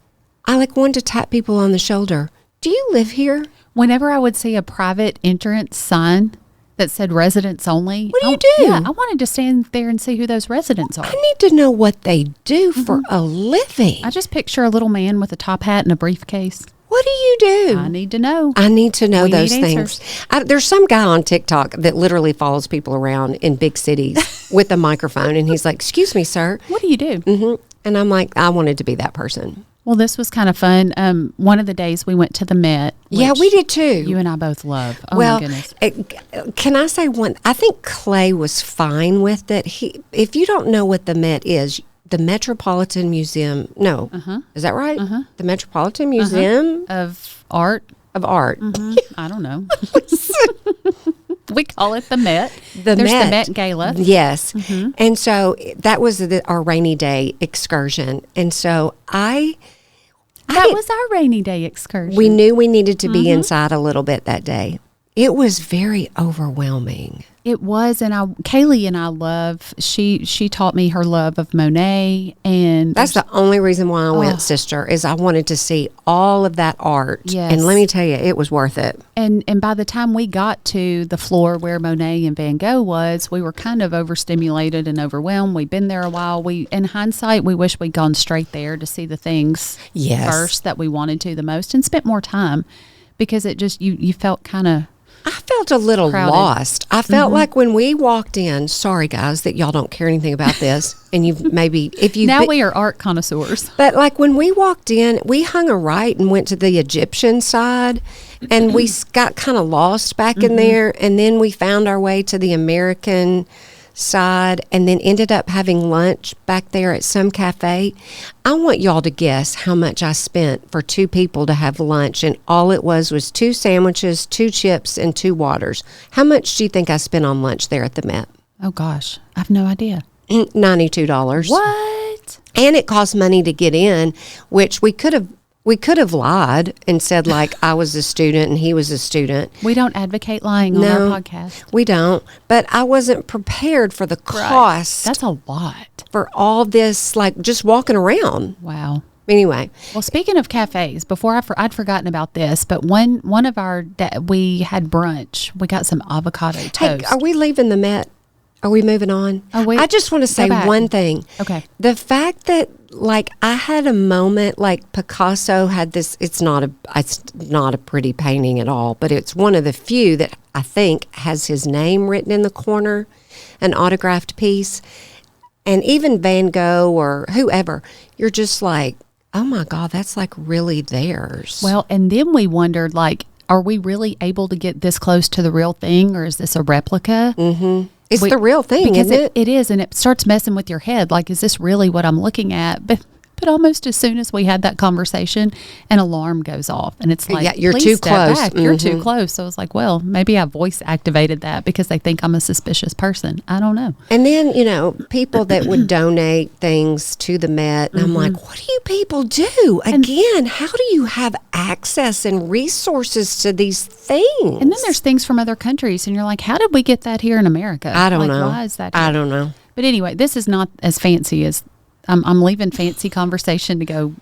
I like wanted to tap people on the shoulder. Do you live here?
Whenever I would see a private entrance sign that said residents only.
What do you do?
Yeah, I wanted to stand there and see who those residents are.
I need to know what they do for a living.
I just picture a little man with a top hat and a briefcase.
What do you do?
I need to know.
I need to know
We
those
need
things. There's some guy on TikTok that literally follows people around in big cities with a microphone, and he's like, excuse me, sir.
What do you do?
And I'm like, I wanted to be that person.
Well, this was kind of fun. One of the days we went to the Met.
Yeah,
which
we did too.
You and I both love. Oh,
well,
my goodness.
Can I say one? I think Clay was fine with it. If you don't know what the Met is, the Metropolitan Museum. No, is that right? The Metropolitan Museum
Of art.
of Art.
I don't know. We call it the Met.
There's
the Met Gala.
Yes. And so that was our rainy day excursion. And so
That was our rainy day excursion.
we knew we needed to be inside a little bit that day. It was very overwhelming.
It was, and Kaylee and I love. She taught me her love of Monet, and
That's the only reason why I went, sister, is I wanted to see all of that art.
Yes.
And let me tell you, it was worth it.
And by the time we got to the floor where Monet and Van Gogh was, we were kind of overstimulated and overwhelmed. We'd been there a while. In hindsight, we wish we'd gone straight there to see the things first that we wanted to the most, and spent more time, because it just you felt kind of.
I felt a little
crowded.
lost. I felt like when we walked in, sorry guys that y'all don't care anything about this, and
Now we are art connoisseurs.
But like when we walked in, we hung a right and went to the Egyptian side, and we got kind of lost back in there, and then we found our way to the American side, and then ended up having lunch back there at some cafe. I want y'all to guess how much I spent for two people to have lunch, and all it was 2 sandwiches, 2 chips, and 2 waters. How much do you think I spent on lunch there at the Met?
Oh gosh, I have no idea.
$92.
What?
And it cost money to get in, which we could have lied and said like I was a student and he was a student.
We don't advocate lying on our podcast.
We don't. But I wasn't prepared for the cost.
That's a lot.
For all this, like just walking around.
Wow.
Anyway.
Well, speaking of cafes, before I'd forgotten about this, but one of our we had brunch. We got some avocado toast.
Hey, are we leaving the Met? Are we moving on?
I
just want to say one thing.
Okay.
The fact that like I had a moment like Picasso had this, it's not a pretty painting at all, but it's one of the few that I think has his name written in the corner, an autographed piece. And even Van Gogh or whoever, you're just like, oh my God, that's like really theirs.
Well, and then we wondered, like, are we really able to get this close to the real thing, or is this a replica?
Mm-hmm. It's the real thing, isn't it?
It is, and it starts messing with your head. Like, is this really what I'm looking at? But almost as soon as we had that conversation, an alarm goes off, and it's like,
yeah, you're
please
too
step
close.
back. You're too close. So I was like, well, maybe I voice activated that because they think I'm a suspicious person. I don't know.
And then, people that would donate things to the Met, and I'm like, what do you people do? Again, how do you have access and resources to these things?
And then there's things from other countries, and you're like, how did we get that here in America?
I don't know.
Why is that here?
I don't know.
But anyway, this is not as fancy as I'm leaving fancy conversation to go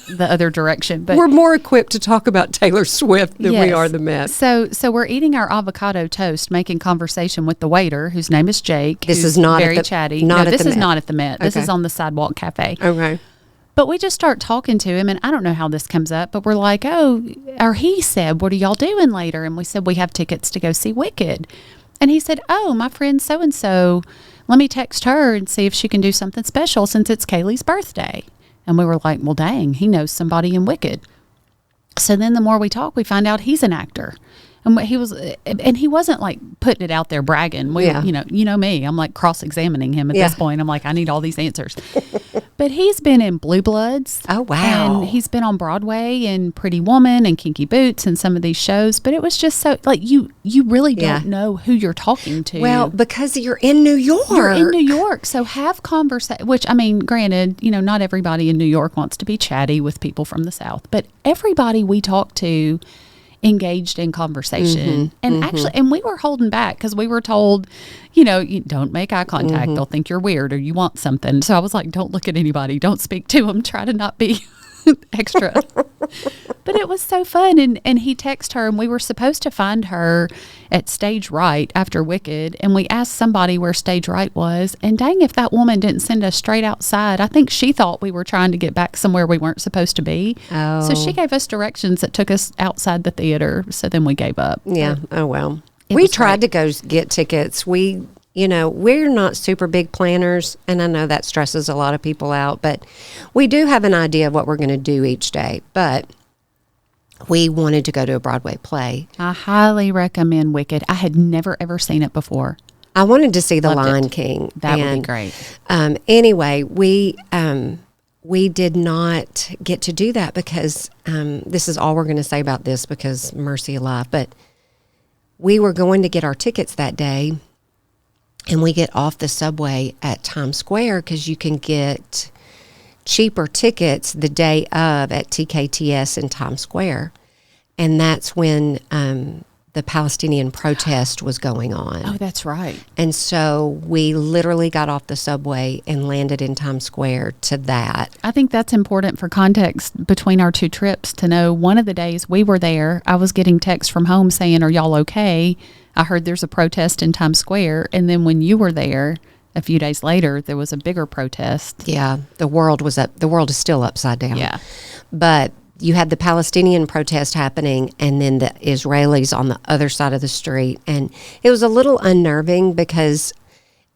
the other direction. But
we're more equipped to talk about Taylor Swift than we are the Met.
So we're eating our avocado toast, making conversation with the waiter, whose name is Jake.
This is not
very
at the,
chatty.
Not
no,
at
this
the
is
Met.
not at the Met. This
Okay.
is on the Sidewalk Cafe.
Okay.
But we just start talking to him, and I don't know how this comes up, but we're like, or he said, what are y'all doing later? And we said, we have tickets to go see Wicked. And he said, oh, my friend so-and-so let me text her and see if she can do something special since it's Kaylee's birthday. And we were like, well, dang, he knows somebody in Wicked. So then the more we talk, we find out he's an actor. And he wasn't like putting it out there bragging. You know me. I'm like cross-examining him at this point. I'm like, I need all these answers. But he's been in Blue Bloods.
Oh, wow.
And he's been on Broadway in Pretty Woman and Kinky Boots and some of these shows. But it was just so, like, you really don't know who you're talking to.
Well, because you're in New York.
You're in New York. So have conversation, which, I mean, granted, not everybody in New York wants to be chatty with people from the South. But everybody we talk to engaged in conversation. And actually, and we were holding back because we were told, you don't make eye contact. They'll think you're weird or you want something. So I was like, don't look at anybody. Don't speak to them. Try to not be extra. But it was so fun. And he texted her, and we were supposed to find her at Stage Right after Wicked. And we asked somebody where Stage Right was. And dang, if that woman didn't send us straight outside. I think she thought we were trying to get back somewhere we weren't supposed to be.
Oh.
So she gave us directions that took us outside the theater. So then we gave up.
Yeah. Oh, well. We tried to go get tickets. We're not super big planners, and I know that stresses a lot of people out, but we do have an idea of what we're going to do each day. But we wanted to go to a Broadway play.
I highly recommend Wicked. I had never, ever seen it before.
I wanted to see The Lion King.
That would be great.
Anyway, we did not get to do that because this is all we're going to say about this because mercy alive. But we were going to get our tickets that day, and we get off the subway at Times Square because you can get cheaper tickets the day of at TKTS in Times Square. And that's when the Palestinian protest was going on.
Oh, that's right.
And so we literally got off the subway and landed in Times Square to that.
I think that's important for context between our two trips to know one of the days we were there, I was getting texts from home saying, are y'all okay? I heard there's a protest in Times Square. And then when you were there, a few days later, there was a bigger protest.
Yeah, the world is still upside down.
Yeah.
But you had the Palestinian protest happening and then the Israelis on the other side of the street. And it was a little unnerving because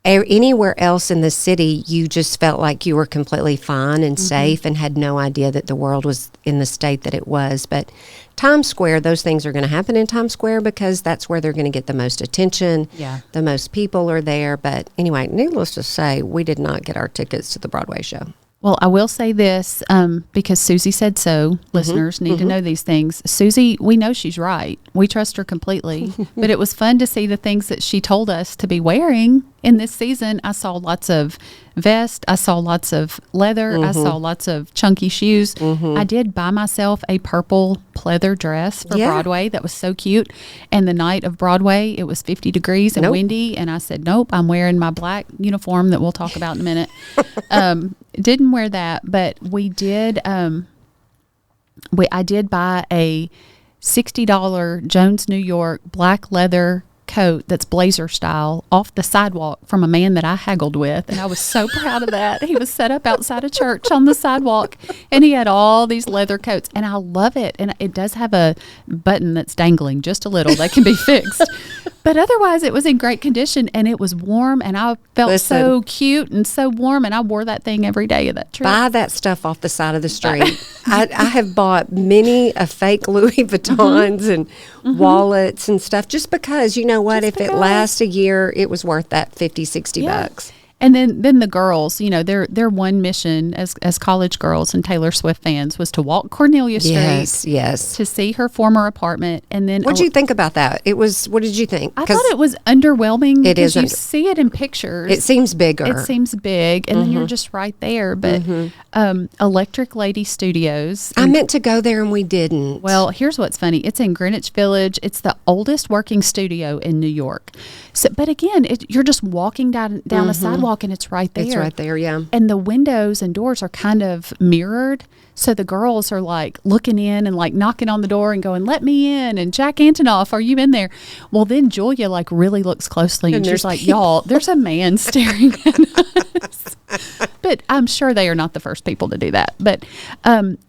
anywhere else in the city, you just felt like you were completely fine and safe and had no idea that the world was in the state that it was. But Times Square, those things are going to happen in Times Square because that's where they're going to get the most attention.
Yeah.
The most people are there. But anyway, needless to say, we did not get our tickets to the Broadway show.
Well, I will say this, because Susie said so. Listeners need to know these things. Susie, we know she's right. We trust her completely. But it was fun to see the things that she told us to be wearing in this season. I saw lots of vest. I saw lots of leather. I saw lots of chunky shoes. I did buy myself a purple pleather dress for Broadway that was so cute. And the night of Broadway, it was 50 degrees and windy. And I said, nope, I'm wearing my black uniform that we'll talk about in a minute. Didn't wear that, but we did. I did buy a $60 Jones New York black leather coat that's blazer style off the sidewalk from a man that I haggled with, and I was so proud of that. He was set up outside a church on the sidewalk, and he had all these leather coats, and I love it. And it does have a button that's dangling just a little that can be fixed. But otherwise, it was in great condition, and it was warm, and I felt so cute and so warm, and I wore that thing every day of that trip.
Buy that stuff off the side of the street. I have bought many a fake Louis Vuittons and wallets and stuff just because, you know what, if it lasts a year, it was worth that $50-$60 bucks.
And then the girls, you know, their one mission as college girls and Taylor Swift fans was to walk Cornelia Street.
Yes.
To see her former apartment. And then
what did you think about that? What did you think?
I thought it was underwhelming
it
because
is
you see it in pictures.
It seems bigger.
It seems big, and then you're just right there. But Electric Lady Studios.
I meant to go there and we didn't.
Well, here's what's funny. It's in Greenwich Village. It's the oldest working studio in New York. So, but again, you're just walking down a sidewalk and it's right there.
It's right there, yeah.
And the windows and doors are kind of mirrored. So the girls are like looking in and like knocking on the door and going, let me in. And Jack Antonoff, are you in there? Well, then Julia like really looks closely and she's like, y'all, there's a man staring at us. But I'm sure they are not the first people to do that. But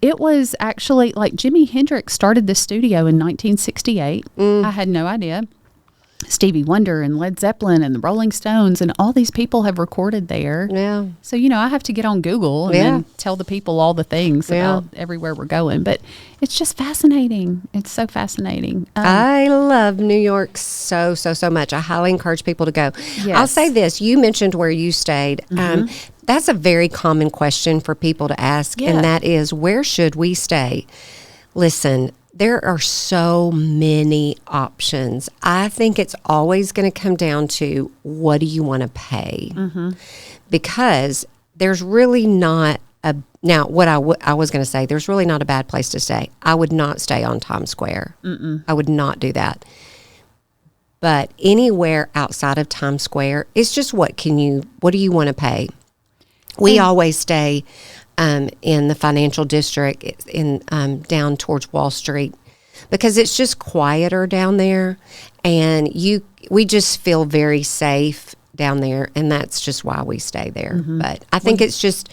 it was actually like Jimi Hendrix started this studio in 1968. I had no idea. Stevie Wonder and Led Zeppelin and the Rolling Stones and all these people have recorded there.
Yeah.
So, I have to get on Google and then tell the people all the things about everywhere we're going. But it's just fascinating. It's so fascinating.
I love New York so much. I highly encourage people to go.
Yes.
I'll say this. You mentioned where you stayed. That's a very common question for people to ask, and that is, where should we stay? Listen, there are so many options. I think it's always going to come down to, what do you want to pay? Because there's really not now, what I was going to say, there's really not a bad place to stay. I would not stay on Times Square. I would not do that. But anywhere outside of Times Square, it's just, what do you want to pay? We always stay in the financial district, down towards Wall Street, because it's just quieter down there, and we just feel very safe down there, and that's just why we stay there. But I think it's just,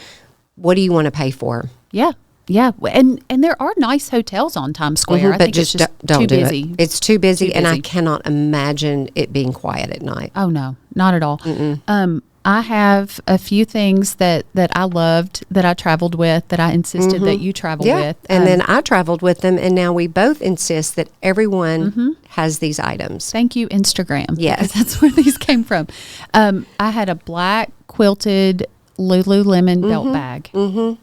what do you want to pay for?
Yeah. And there are nice hotels on Times Square. I
but
think
just
it's just
don't
too
do
busy.
it. It's too busy, and I cannot imagine it being quiet at night.
Oh, no, not at all. I have a few things that I loved, that I traveled with, that I insisted that you travel with.
And then I traveled with them, and now we both insist that everyone has these items.
Thank you, Instagram.
Yes.
Because that's where these came from. I had a black quilted Lululemon belt bag.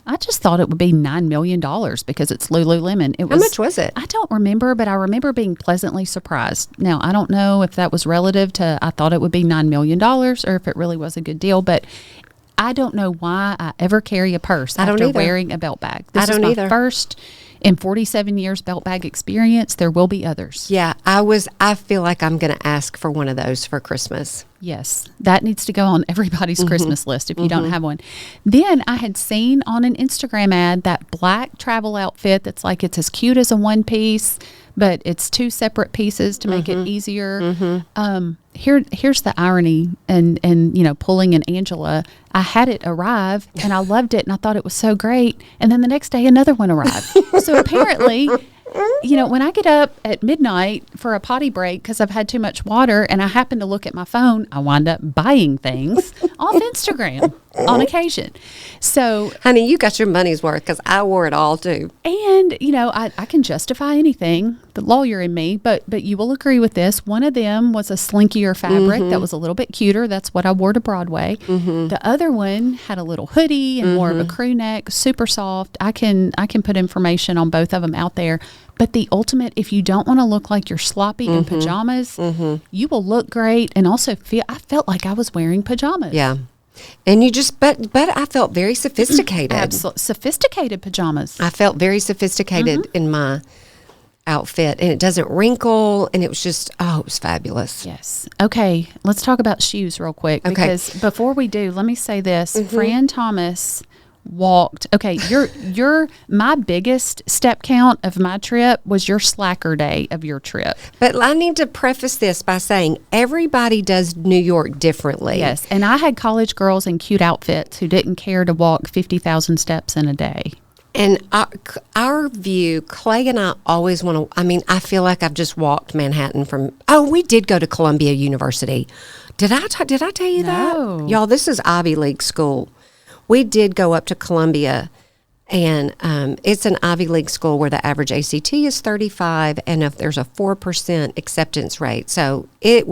I just thought it would be $9 million because it's Lululemon.
How much was it?
I don't remember, but I remember being pleasantly surprised. Now, I don't know if that was relative to, I thought it would be $9 million, or if it really was a good deal, but I don't know why I ever carry a purse after wearing a belt bag. This is my first in 47 years belt bag experience. There will be others.
Yeah, I feel like I'm going to ask for one of those for Christmas.
Yes, that needs to go on everybody's Christmas list if you don't have one. Then I had seen on an Instagram ad that black travel outfit that's like, it's as cute as a one piece, but it's two separate pieces to make it easier. Here's the irony, and pulling an Angela, I had it arrive and I loved it and I thought it was so great, and then the next day another one arrived. So apparently, when I get up at midnight for a potty break because I've had too much water and I happen to look at my phone, I wind up buying things off Instagram on occasion. So,
honey, you got your money's worth, because I wore it all too.
And, I can justify anything, the lawyer in me, but you will agree with this. One of them was a slinkier fabric that was a little bit cuter. That's what I wore to Broadway. The other one had a little hoodie and more of a crew neck, super soft. I can put information on both of them out there. But the ultimate, if you don't want to look like you're sloppy in pajamas, you will look great and also I felt like I was wearing pajamas.
Yeah. And you just, but I felt very sophisticated.
Absolutely. Sophisticated pajamas.
I felt very sophisticated in my outfit, and it doesn't wrinkle, and it was just, it was fabulous.
Yes. Okay, let's talk about shoes real quick, because before we do, let me say this. Fran Thomas walked. Okay, my biggest step count of my trip was your slacker day of your trip.
But I need to preface this by saying everybody does New York differently.
Yes, and I had college girls in cute outfits who didn't care to walk 50,000 steps in a day.
And our view, Clay and I always want to, I feel like I've just walked Manhattan we did go to Columbia University. Did I tell you that? Y'all, this is Ivy League school. We did go up to Columbia, and it's an Ivy League school where the average ACT is 35, and if there's a 4% acceptance rate. So I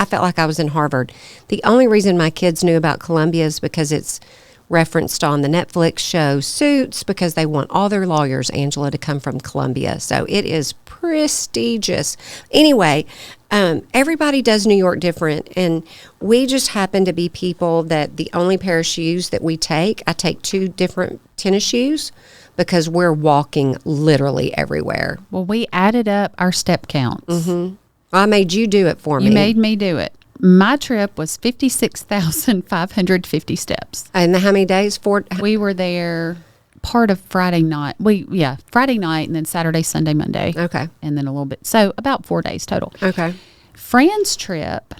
felt like I was in Harvard. The only reason my kids knew about Columbia is because it's referenced on the Netflix show Suits, because they want all their lawyers, Angela, to come from Columbia. So it is prestigious. Anyway, everybody does New York different, and we just happen to be people that the only pair of shoes that I take two different tennis shoes, because we're walking literally everywhere.
Well, we added up our step counts.
I made you do it for me.
You made me do it. My trip was 56,550 steps.
And how many days?
We were there part of Friday night. Friday night, and then Saturday, Sunday, Monday.
Okay.
And then a little bit. So about 4 days total.
Okay.
Fran's trip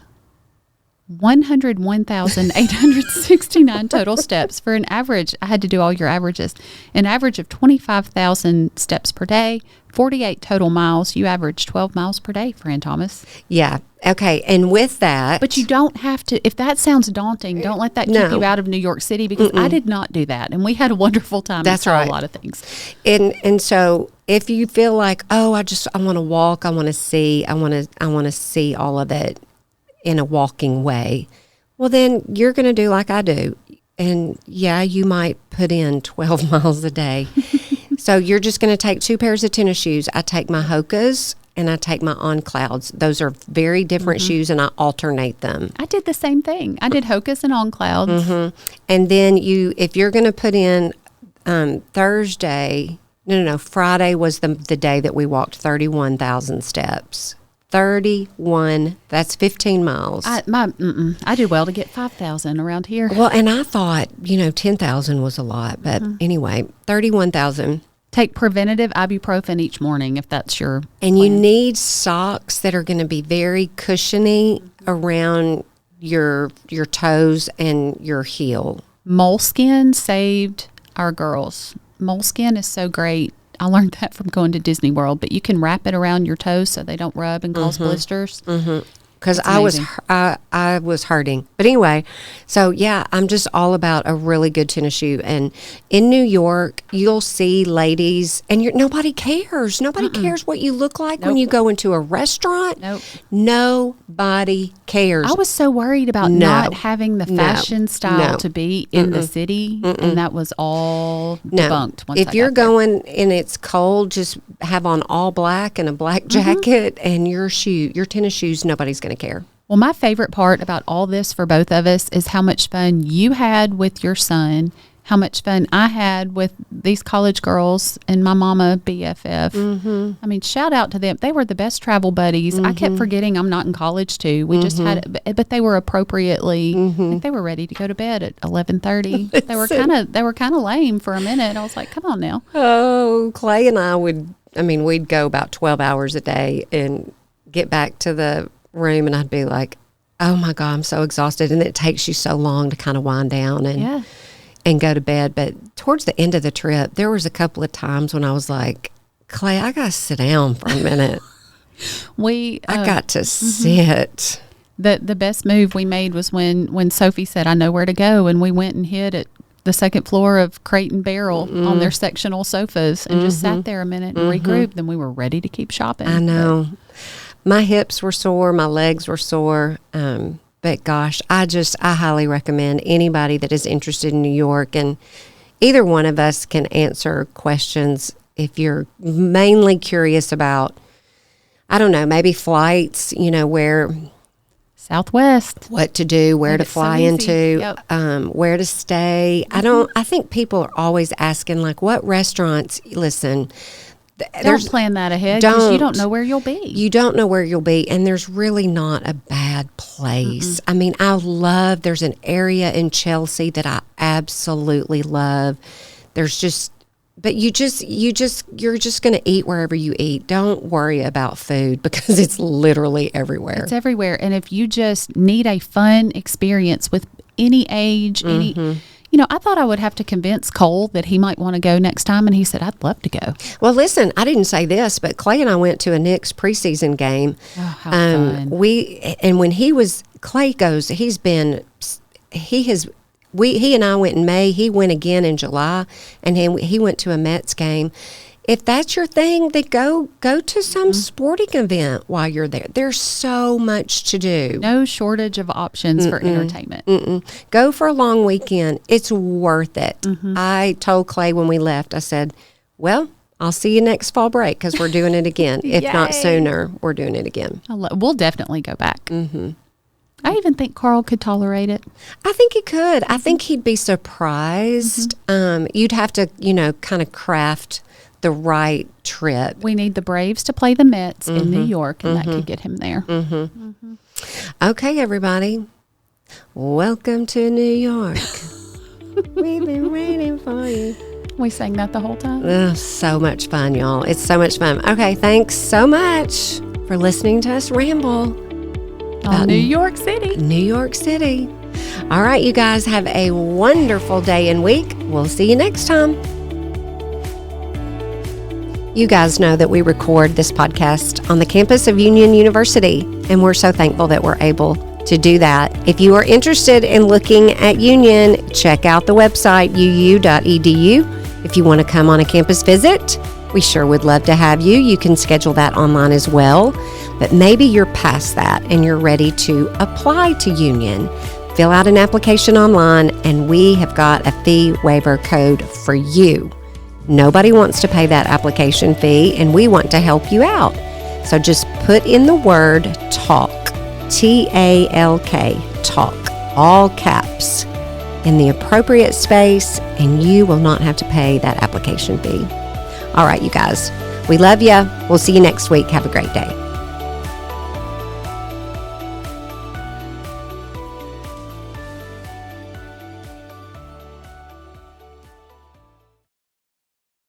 101,869 total steps for an average. I had to do all your averages. An average of 25,000 steps per day, 48 total miles. You average 12 miles per day, Fran Thomas.
Yeah. Okay. And with that.
But you don't have to, if that sounds daunting, don't let that keep you out of New York City, because I did not do that. And we had a wonderful time.
That's
and saw
right.
a lot of things.
And so if you feel like, oh, I want to walk, I want to see all of it in a walking way, well, then you're going to do like I do. And yeah, you might put in 12 miles a day. So you're just going to take 2 pairs of tennis shoes. I take my Hokas and I take my On Clouds. Those are very different shoes, and I alternate them.
I did the same thing. I did Hokas and On Clouds.
And then if you're going to put in Friday was the day that we walked 31,000 steps. 31, that's 15 miles.
I did well to get 5,000 around here.
Well, and I thought, 10,000 was a lot, but anyway, 31,000.
Take preventative ibuprofen each morning if that's your
And
plan.
you need socks that are going to be very cushiony around your toes and your heel.
Moleskin saved our girls. Moleskin is so great. I learned that from going to Disney World, but you can wrap it around your toes so they don't rub and cause blisters.
Because I was hurting. But anyway, so yeah, I'm just all about a really good tennis shoe. And in New York, you'll see ladies, and nobody cares. Nobody cares what you look like when you go into a restaurant.
Nope.
Nobody cares.
I was so worried about not having the fashion style to be in the city, and that was all debunked. Once
If you're going and it's cold, just have on all black and a black jacket and your tennis shoes. Nobody's going to care.
Well, my favorite part about all this for both of us is how much fun you had with your son, how much fun I had with these college girls and my mama BFF. I mean, shout out to them. They were the best travel buddies. I kept forgetting I'm not in college too. We just had, but they were appropriately, like they were ready to go to bed at 11:30. They were kind of lame for a minute. I was like, come on now.
Oh, Clay and I we'd go about 12 hours a day and get back to the room, and I'd be like, oh my God, I'm so exhausted. And it takes you so long to kind of wind down and go to bed. But towards the end of the trip, there was a couple of times when I was like, Clay, I got to sit down for a minute. I got to sit.
The best move we made was when Sophie said, I know where to go. And we went and hid at the second floor of Crate and Barrel on their sectional sofas and just sat there a minute and regrouped. Then we were ready to keep shopping.
I know. My hips were sore. My legs were sore. But gosh, I highly recommend anybody that is interested in New York, and either one of us can answer questions if you're mainly curious about, I don't know, maybe flights, where
Southwest,
what to do, where to fly into, where to stay. I think people are always asking, like, what restaurants, listen,
don't plan that ahead because you don't know where you'll be.
You don't know where you'll be, and there's really not a bad place. I mean, there's an area in Chelsea that I absolutely love. There's just, but you're just going to eat wherever you eat. Don't worry about food because it's literally everywhere.
It's everywhere. And if you just need a fun experience with any age, I thought I would have to convince Cole that he might want to go next time, and he said, I'd love to go.
Well, listen, I didn't say this, but Clay and I went to a Knicks preseason game.
Oh, how fun.
When Clay goes, he and I went in May, he went again in July, and he went to a Mets game. If that's your thing, then go to some sporting event while you're there. There's so much to do.
No shortage of options for entertainment.
Go for a long weekend. It's worth it. I told Clay when we left, I said, well, I'll see you next fall break because we're doing it again. If not sooner, we're doing it again.
We'll definitely go back. I even think Carl could tolerate it.
I think he could. I think he'd be surprised. You'd have to, kind of craft the right trip.
We need the Braves to play the Mets in New York, and that could get him there.
Okay, everybody. Welcome to New York. We've been waiting for you.
We sang that the whole time.
Oh, so much fun, y'all. It's so much fun. Okay, thanks so much for listening to us ramble.
New York City.
New York City. All right, you guys have a wonderful day and week. We'll see you next time. You guys know that we record this podcast on the campus of Union University, and we're so thankful that we're able to do that. If you are interested in looking at Union, check out the website uu.edu. If you want to come on a campus visit, we sure would love to have you. You can schedule that online as well. But maybe you're past that and you're ready to apply to Union. Fill out an application online, and we have got a fee waiver code for you. Nobody wants to pay that application fee, and we want to help you out. So just put in the word TALK, T-A-L-K, TALK, all caps, in the appropriate space, and you will not have to pay that application fee. All right, you guys, we love you. We'll see you next week. Have a great day.